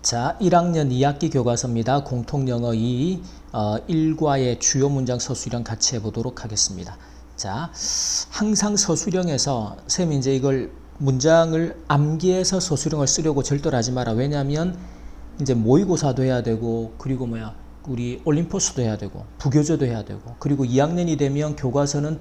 자, 1학년 2학기 교과서입니다. 공통영어 2 1과의 주요 문장 서술형 같이 해보도록 하겠습니다. 자, 항상 서술형에서 쌤이 이제 이걸 문장을 암기해서 서술형을 쓰려고 절대로 하지 마라. 왜냐하면 이제 모의고사도 해야 되고, 그리고 우리 올림포스도 해야 되고, 부교재도 해야 되고, 그리고 2학년이 되면 교과서는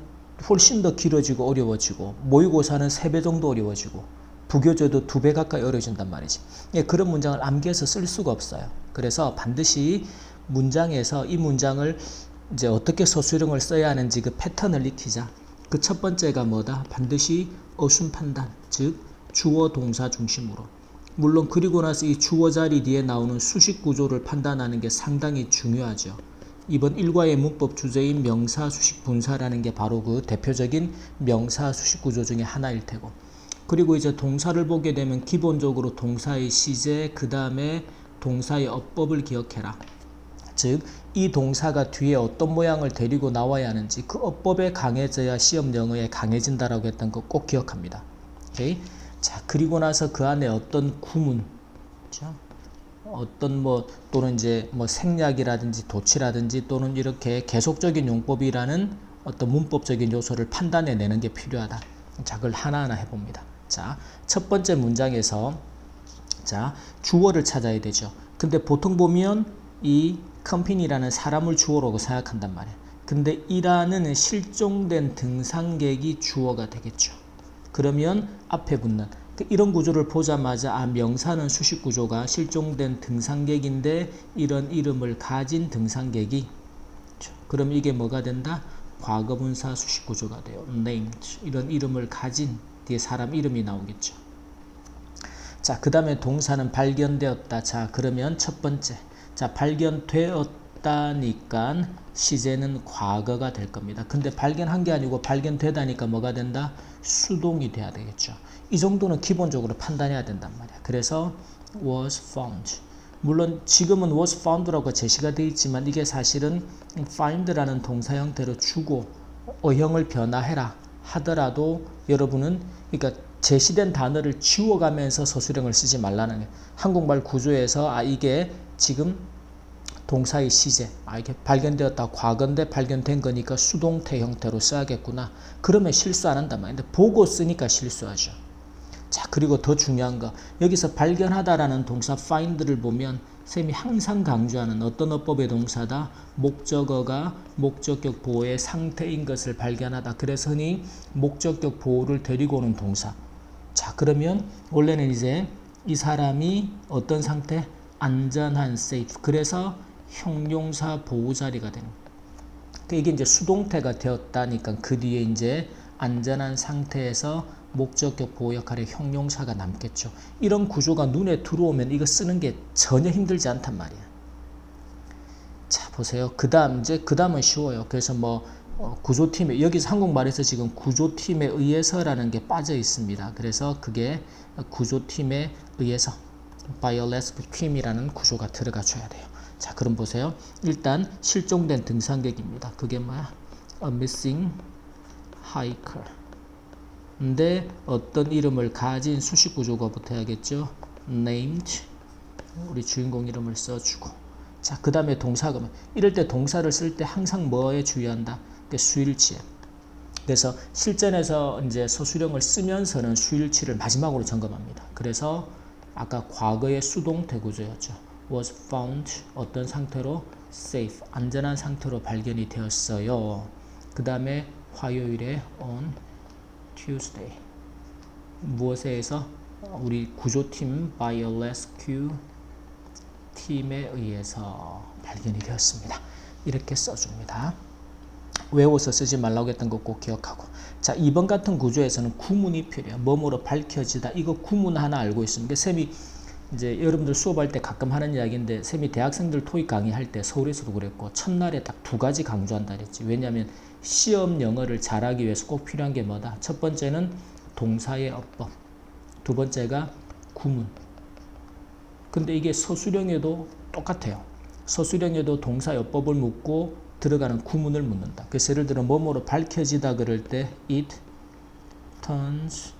훨씬 더 길어지고 어려워지고, 모의고사는 3배 정도 어려워지고, 부교재도 2배 가까이 어려워진단 말이지. 예, 그런 문장을 암기해서 쓸 수가 없어요. 그래서 반드시 문장에서 이 문장을 이제 어떻게 서술형을 써야 하는지 그 패턴을 익히자. 그 첫 번째가 뭐다? 반드시 어순 판단, 즉 주어 동사 중심으로. 물론 그리고 나서 이 주어 자리 뒤에 나오는 수식 구조를 판단하는 게 상당히 중요하죠. 이번 1과의 문법 주제인 명사, 수식, 분사라는 게 바로 그 대표적인 명사, 수식 구조 중에 하나일 테고, 그리고 이제 동사를 보게 되면 기본적으로 동사의 시제, 그 다음에 동사의 어법을 기억해라. 즉, 이 동사가 뒤에 어떤 모양을 데리고 나와야 하는지 그 어법에 강해져야 시험 영어에 강해진다라고 했던 거 꼭 기억합니다. 오케이? 자, 그리고 나서 그 안에 어떤 구문, 그렇죠? 어떤 또는 이제 생략이라든지 도치라든지 또는 이렇게 계속적인 용법이라는 어떤 문법적인 요소를 판단해내는 게 필요하다. 자, 그걸 하나하나 해봅니다. 자, 첫 번째 문장에서 자, 주어를 찾아야 되죠. 근데 보통 보면 이 컴퍼니라는 사람을 주어라고 생각한단 말이에요. 근데 이라는 실종된 등산객이 주어가 되겠죠. 그러면 앞에 붙는 이런 구조를 보자마자 명사는 수식 구조가 실종된 등산객인데 이런 이름을 가진 등산객이, 그럼 이게 뭐가 된다? 과거분사 수식 구조가 돼요. named. 이런 이름을 가진 뒤에 사람 이름이 나오겠죠. 자, 그 다음에 동사는 발견되었다. 자, 그러면 첫 번째. 자, 발견되었다니까 시제는 과거가 될 겁니다. 근데 발견한 게 아니고 발견되다니까 뭐가 된다? 수동이 돼야 되겠죠. 이 정도는 기본적으로 판단해야 된단 말이야. 그래서 was found. 물론 지금은 was found라고 제시가 되어 있지만 이게 사실은 find라는 동사 형태로 주고 어형을 변화해라 하더라도 여러분은 그러니까 제시된 단어를 지워가면서 서술형을 쓰지 말라는 게, 한국말 구조에서 이게 지금 동사의 시제, 이게 발견되었다 과거인데 발견된 거니까 수동태 형태로 써야겠구나. 그러면 실수 안 한단 말이에요. 근데 보고 쓰니까 실수하죠. 자, 그리고 더 중요한 거, 여기서 발견하다라는 동사 find를 보면 쌤이 항상 강조하는 어떤 어법의 동사다? 목적어가 목적격 보호의 상태인 것을 발견하다. 그래서 흔히 목적격 보호를 데리고 오는 동사. 자, 그러면 원래는 이제 이 사람이 어떤 상태? 안전한 safe. 그래서 형용사 보호 자리가 되는. 이게 이제 수동태가 되었다니까 그 뒤에 이제 안전한 상태에서 목적격 보호 역할의 형용사가 남겠죠. 이런 구조가 눈에 들어오면 이거 쓰는 게 전혀 힘들지 않단 말이야. 자, 보세요. 그 다음은 쉬워요. 그래서 구조팀에, 여기서 한국말에서 지금 구조팀에 의해서라는 게 빠져 있습니다. 그래서 그게 구조팀에 의해서 by a rescue team이라는 구조가 들어가 줘야 돼요. 자, 그럼 보세요. 일단 실종된 등산객입니다. 그게 뭐야? A missing hiker. 근데 어떤 이름을 가진 수식 구조가 붙어야겠죠. named. 우리 주인공 이름을 써주고. 자, 그 다음에 동사가 이럴 때 동사를 쓸 때 항상 뭐에 주의한다? 수일치에. 그래서 실전에서 이제 서술형을 쓰면서는 수일치를 마지막으로 점검합니다. 그래서 아까 과거의 수동태 구조였죠. was found 어떤 상태로 safe 안전한 상태로 발견이 되었어요. 그 다음에 화요일에 on Tuesday 무엇에 의해서? 우리 구조팀 by a rescue 팀에 의해서 발견이 되었습니다. 이렇게 써줍니다. 외워서 쓰지 말라고 했던 거 꼭 기억하고. 자, 2번 같은 구조에서는 구문이 필요해요. 뭐뭐로 밝혀지다. 이거 구문 하나 알고 있습니다. 쌤이 이제 여러분들 수업할 때 가끔 하는 이야기인데, 쌤이 대학생들 토익 강의할 때 서울에서도 그랬고 첫날에 딱 2가지 강조한다 그랬지. 왜냐하면 시험 영어를 잘하기 위해서 꼭 필요한 게 뭐다? 첫 번째는 동사의 어법, 두 번째가 구문. 근데 이게 서술형에도 똑같아요. 서술형에도 동사의 어법을 묻고 들어가는 구문을 묻는다. 그래서 예를 들어 뭐뭐로 밝혀지다 그럴 때 it turns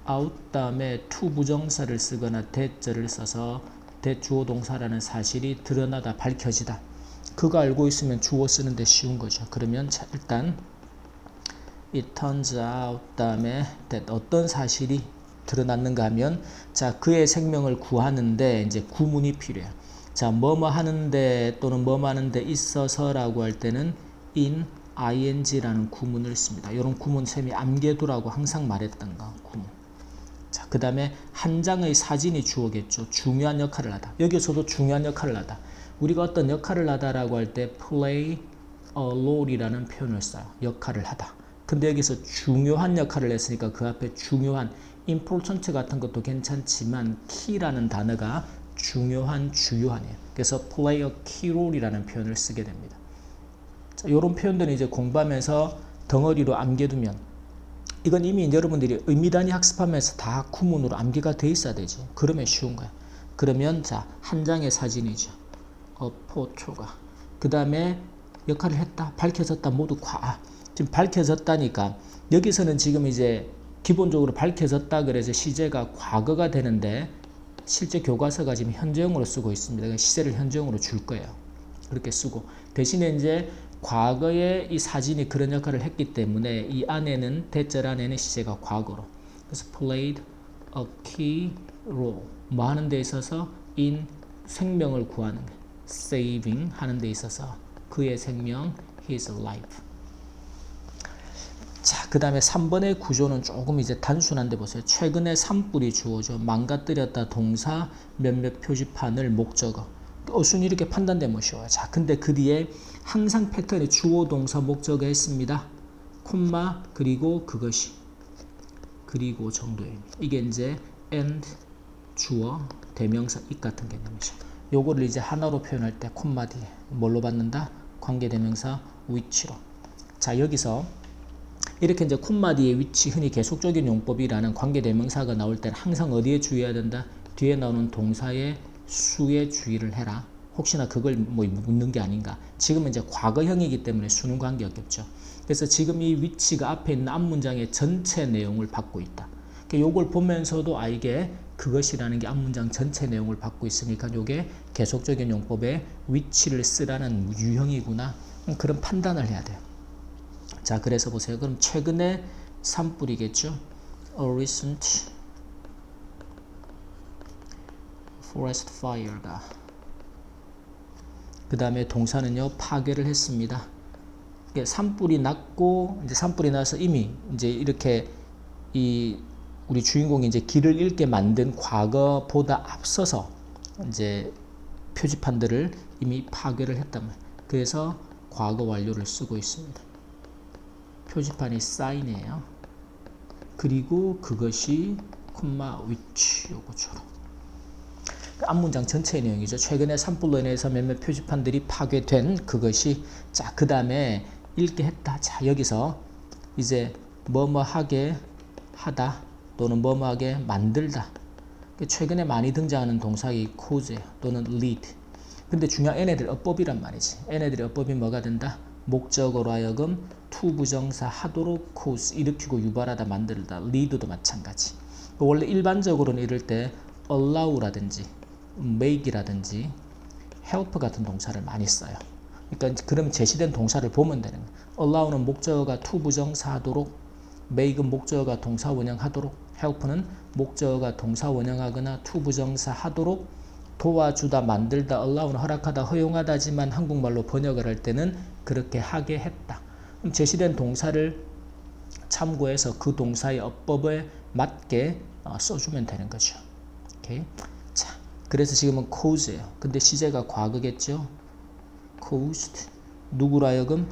out 다음에 to 부정사를 쓰거나 that절을 써서 대주어 동사라는 사실이 드러나다, 밝혀지다. 그거 알고 있으면 주어 쓰는데 쉬운 거죠. 그러면 자, 일단 it turns out 다음에 that 어떤 사실이 드러났는가 하면 자, 그의 생명을 구하는데 이제 구문이 필요해요. 자, 뭐뭐 하는데 또는 뭐뭐 하는데 있어서라고 할 때는 in ing라는 구문을 씁니다. 이런 구문 셈이 암기해두라고 항상 말했던 거 구문. 자, 그 다음에 한 장의 사진이 주어겠죠. 중요한 역할을 하다. 여기서도 중요한 역할을 하다. 우리가 어떤 역할을 하다라고 할 때 play a role이라는 표현을 써요. 역할을 하다. 근데 여기서 중요한 역할을 했으니까 그 앞에 중요한 important 같은 것도 괜찮지만 key라는 단어가 중요한, 주요한이에요. 그래서 play a key role이라는 표현을 쓰게 됩니다. 자, 이런 표현들은 이제 공부하면서 덩어리로 암기해두면 이건 이미 여러분들이 의미단위 학습하면서 다 구문으로 암기가 돼 있어야 되죠. 그러면 쉬운 거야. 그러면 자, 한 장의 사진이죠. 포토가. 그 다음에 역할을 했다, 밝혀졌다, 모두 지금 밝혀졌다니까 여기서는 지금 이제 기본적으로 밝혀졌다 그래서 시제가 과거가 되는데 실제 교과서가 지금 현재형으로 쓰고 있습니다. 시제를 현재형으로 줄 거예요. 그렇게 쓰고 대신에 이제 과거에 이 사진이 그런 역할을 했기 때문에 이 안에는 대절 안에는 시제가 과거로. 그래서 played a key role. 뭐 하는 데 있어서 in 생명을 구하는 거. saving 하는 데 있어서 그의 생명 his life. 자, 그 다음에 3번의 구조는 조금 이제 단순한데 보세요. 최근에 산불이 주어져 망가뜨렸다 동사 몇몇 표지판을 목적어. 순위 이렇게 판단되면 쉬워요. 자, 근데 그 뒤에 항상 패턴이 주어 동사 목적어 했습니다. 콤마 그리고 그것이 그리고 정도의 이게 이제 and 주어 대명사 it 같은 개념이죠. 요거를 이제 하나로 표현할 때 콤마 뒤에 뭘로 받는다? 관계대명사 위치로. 자, 여기서 이렇게 이제 콤마 뒤에 위치 흔히 계속적인 용법이라는 관계대명사가 나올 때는 항상 어디에 주의해야 된다? 뒤에 나오는 동사의 수에 주의를 해라. 혹시나 그걸 뭐 묻는 게 아닌가. 지금은 이제 과거형이기 때문에 수는 관계없겠죠. 그래서 지금 이 위치가 앞에 있는 앞문장의 전체 내용을 받고 있다. 요걸 보면서도 이게 그것이라는 게 앞문장 전체 내용을 받고 있으니까 이게 계속적인 용법의 위치를 쓰라는 유형이구나. 그런 판단을 해야 돼요. 자, 그래서 보세요. 그럼 최근에 산불이겠죠. A recent forest fire다. 그 다음에 동사는요, 파괴를 했습니다. 산불이 났고, 이제 산불이 나서 이미 이제 이렇게 우리 주인공이 이제 길을 잃게 만든 과거보다 앞서서 이제 표지판들을 이미 파괴를 했단 말이에요. 그래서 과거 완료를 쓰고 있습니다. 표지판이 사인이에요. 그리고 그것이 콤마 which 요거처럼. 앞문장 전체의 내용이죠. 최근에 산불로 인해서 몇몇 표지판들이 파괴된 그것이. 자, 그 다음에 읽게 했다. 자, 여기서 이제 뭐뭐하게 하다 또는 뭐뭐하게 만들다. 최근에 많이 등장하는 동사의 cause 또는 lead. 근데 중요한 얘네들 어법이란 말이지. 얘네들의 어법이 뭐가 된다? 목적어로 하여금 to 부정사 하도록 cause 일으키고 유발하다 만들다. lead도 마찬가지. 원래 일반적으로는 이럴 때 allow라든지 make이라든지 help 같은 동사를 많이 써요. 그러니까 그럼 제시된 동사를 보면 되는 거예요. allow는 목적어가 to 부정사 하도록, make은 목적어가 동사 원형하도록, help는 목적어가 동사 원형하거나 to 부정사 하도록, 도와주다, 만들다, allow는 허락하다, 허용하다지만 한국말로 번역을 할 때는 그렇게 하게 했다. 그럼 제시된 동사를 참고해서 그 동사의 어법에 맞게 써주면 되는 거죠. 오케이? 자, 그래서 지금은 cause예요. 근데 시제가 과거겠죠. caused 누구로 하여금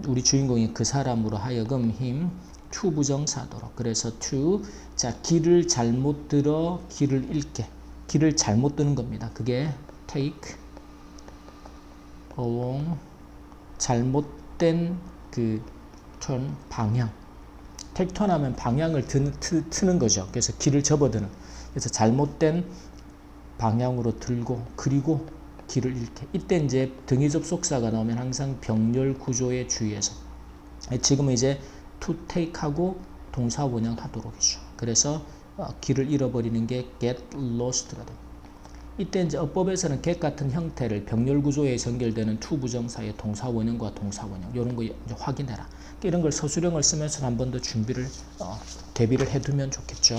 우리 주인공이 그 사람으로 하여금 him to 부정사도록. 그래서 to 자 길을 잘못 들어 길을 잃게 길을 잘못 드는 겁니다. 그게 take along 잘못된 그 turn 방향. take turn 하면 방향을 트는 거죠. 그래서 길을 접어드는. 그래서 잘못된 방향으로 들고 그리고 길을 잃게. 이때 이제 등위 접속사가 나오면 항상 병렬 구조에 주의해서. 지금은 이제 to take 하고 동사 원형 하도록이죠. 그래서 길을 잃어버리는 게 get lost가 됩니다. 이때 이제 어법에서는 get 같은 형태를 병렬 구조에 연결되는 to 부정사의 동사 원형과 동사 원형 이런 거 이제 확인해라. 이런 걸 서술형을 쓰면서 한 번 더 준비를 대비를 해두면 좋겠죠.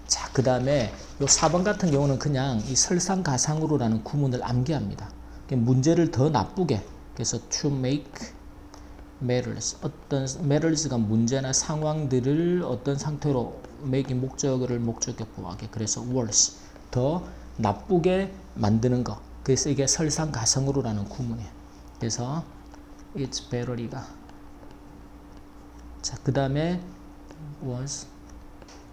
자, 그 다음에 요 4번 같은 경우는 그냥 이 설상가상으로라는 구문을 암기합니다. 문제를 더 나쁘게 그래서 to make matters 어떤 matters가 문제나 상황들을 어떤 상태로 make 목적어를 목적격보하게 그래서 worse 더 나쁘게 만드는 거. 그래서 이게 설상가상으로라는 구문이에요. 그래서 it's better이가 자, 그 다음에 was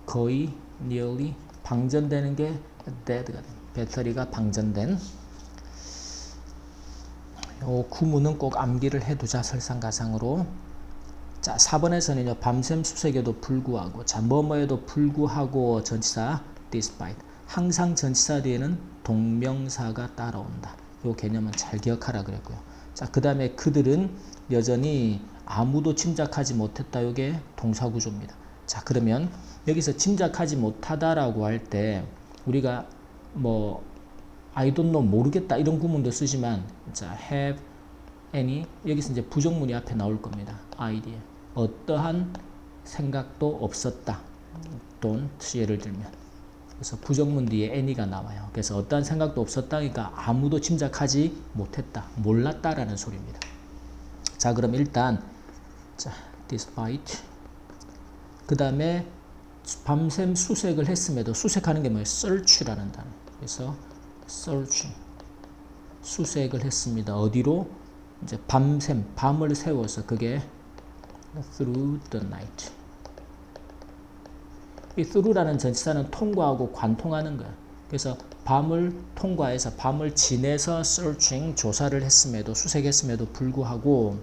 거의 nearly 방전되는 게 dead가 됩니다. 배터리가 방전된 요 구문은 꼭 암기를 해두자. 설상가상으로. 자, 4번에서는요 밤샘 수색에도 불구하고 자 뭐뭐에도 불구하고 전치사 despite 항상 전치사 뒤에는 동명사가 따라온다. 요 개념은 잘 기억하라 그랬고요. 자, 그 다음에 그들은 여전히 아무도 짐작하지 못했다. 요게 동사 구조입니다. 자, 그러면 여기서 짐작하지 못하다라고 할 때 우리가 뭐 I don't know 모르겠다 이런 구문도 쓰지만 자 have any 여기서 이제 부정문이 앞에 나올 겁니다. idea 어떠한 생각도 없었다. don't 예를 들면 그래서 부정문 뒤에 any가 나와요. 그래서 어떠한 생각도 없었다. 그러니까 아무도 짐작하지 못했다. 몰랐다라는 소리입니다. 자, 그럼 일단 자 despite 그 다음에 밤샘 수색을 했음에도 수색하는 게 뭐예요? search라는 단어. 그래서 search 수색을 했습니다. 어디로? 이제 밤샘 밤을 세워서 그게 through the night. 이 through라는 전치사는 통과하고 관통하는 거야. 그래서 밤을 통과해서 밤을 지내서 searching 조사를 했음에도 수색했음에도 불구하고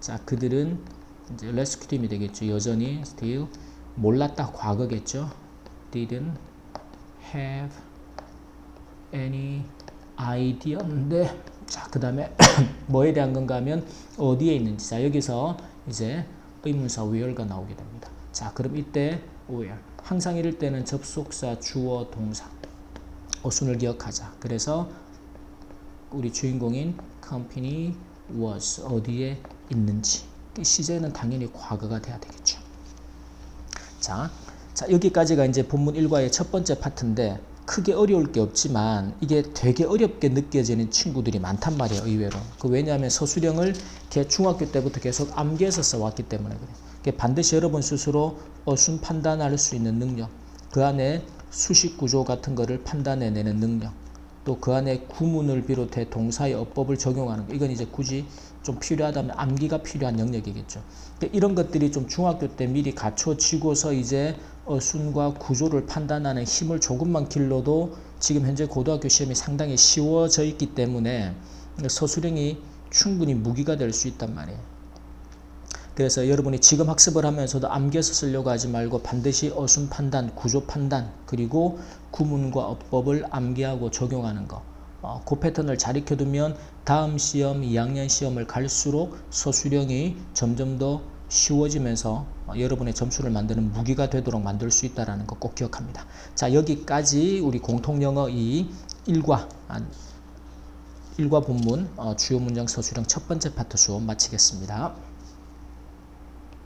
자 그들은 이제 rescue 팀이 되겠죠. 여전히 still 몰랐다 과거겠죠. didn't have any idea인데 자 그 다음에 뭐에 대한 건가 하면 어디에 있는지 자 여기서 이제 의문사 where가 나오게 됩니다. 자 그럼 이때 where 항상 이럴 때는 접속사 주어 동사 어순을 기억하자. 그래서 우리 주인공인 company was 어디에 있는지 시제는 당연히 과거가 돼야 되겠죠. 자 여기까지가 이제 본문 1과의 첫 번째 파트인데 크게 어려울 게 없지만 이게 되게 어렵게 느껴지는 친구들이 많단 말이에요. 의외로. 왜냐하면 서술형을 중학교 때부터 계속 암기해서 써왔기 때문에 그래요. 반드시 여러분 스스로 어순 판단할 수 있는 능력, 그 안에 수식 구조 같은 거를 판단해내는 능력, 또 그 안에 구문을 비롯해 동사의 어법을 적용하는 거, 이건 이제 굳이 좀 필요하다면 암기가 필요한 영역이겠죠. 이런 것들이 좀 중학교 때 미리 갖춰지고서 이제 어순과 구조를 판단하는 힘을 조금만 길러도 지금 현재 고등학교 시험이 상당히 쉬워져 있기 때문에 서술형이 충분히 무기가 될 수 있단 말이에요. 그래서 여러분이 지금 학습을 하면서도 암기해서 쓰려고 하지 말고 반드시 어순 판단, 구조 판단, 그리고 구문과 어법을 암기하고 적용하는 거. 그 패턴을 잘 익혀두면 다음 시험, 2학년 시험을 갈수록 서술형이 점점 더 쉬워지면서 여러분의 점수를 만드는 무기가 되도록 만들 수 있다는 거 꼭 기억합니다. 자, 여기까지 우리 공통영어 이 1과 본문 주요 문장 서술형 첫 번째 파트 수업 마치겠습니다.